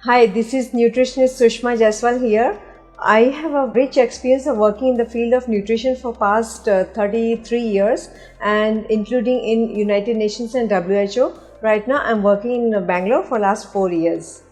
Hi, this is nutritionist Sushma Jaiswal here. I have a rich experience of working in the field of nutrition for past 33 years and including in United Nations and WHO. Right now I'm working in Bangalore for last 4 years.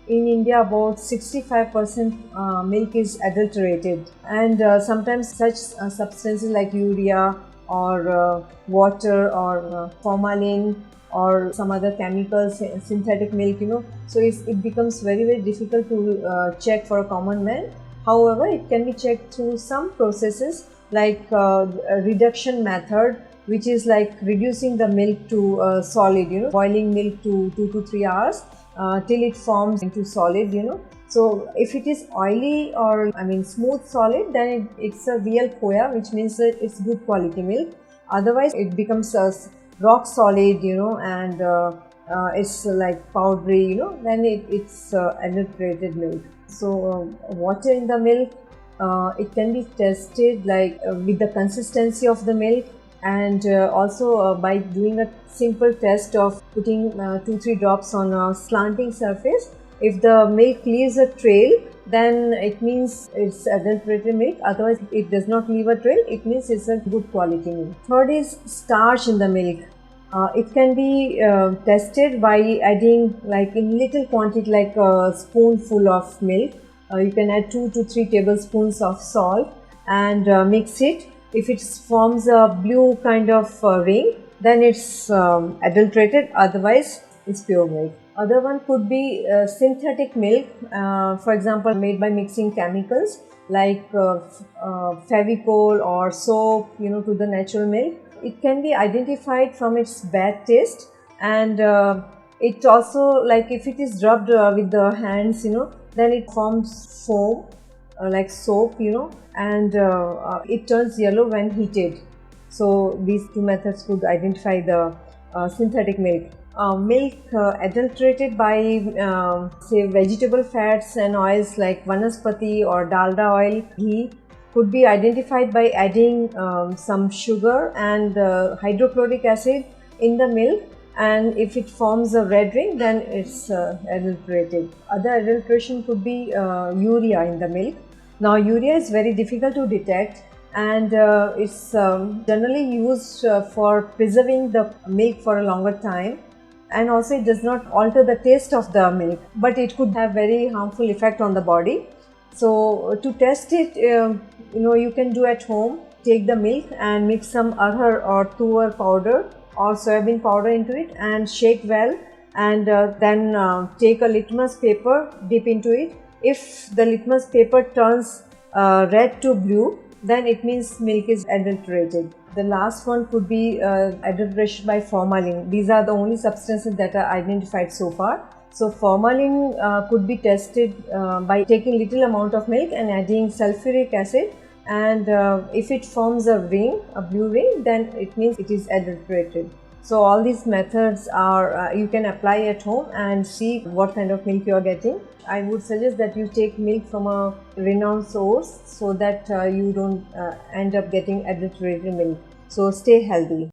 In India, about 65% milk is adulterated, and sometimes such substances like urea or water or formalin or some other chemicals, synthetic milk, so it becomes very difficult to check for a common man. However, it can be checked through some processes like a reduction method, which is like reducing the milk to solid, boiling milk to 2 to 3 hours till it forms into solid, So if it is oily or smooth solid, then it's a real khoya, which means that it's good quality milk. Otherwise it becomes a rock solid, and it's like powdery, then it's adulterated milk. So water in the milk, it can be tested like with the consistency of the milk, and also by doing a simple test of putting 2-3 drops on a slanting surface. If the milk leaves a trail, then it means it's adulterated milk. Otherwise it does not leave a trail, it means it's a good quality milk. Third is starch in the milk. It can be tested by adding like in little quantity, like a spoonful of milk. You can add 2 to 3 tablespoons of salt and mix it. If it forms a blue kind of ring, then it's adulterated, otherwise it's pure milk. Other one could be synthetic milk, for example made by mixing chemicals like Fevicol or soap, to the natural milk. It can be identified from its bad taste, and it also, like if it is rubbed with the hands, then it forms foam like soap, and it turns yellow when heated. So these two methods could identify the synthetic milk. Milk adulterated by say vegetable fats and oils like vanaspati or dalda oil, ghee, could be identified by adding some sugar and hydrochloric acid in the milk, and if it forms a red ring, then it's adulterated. Other adulteration could be urea in the milk. Now urea is very difficult to detect, and it's generally used for preserving the milk for a longer time, and also it does not alter the taste of the milk, but it could have very harmful effect on the body. So to test it, you can do at home. Take the milk and mix some arhar or tur powder or soybean powder into it and shake well, and then take a litmus paper, dip into it. If the litmus paper turns red to blue, then it means milk is adulterated. The last one could be adulteration by formalin. These are the only substances that are identified so far. So formalin could be tested by taking little amount of milk and adding sulfuric acid, and if it forms a ring, a blue ring, then it means it is adulterated. So all these methods are you can apply at home and see what kind of milk you are getting. I would suggest that you take milk from a renowned source so that you don't end up getting adulterated milk. So stay healthy.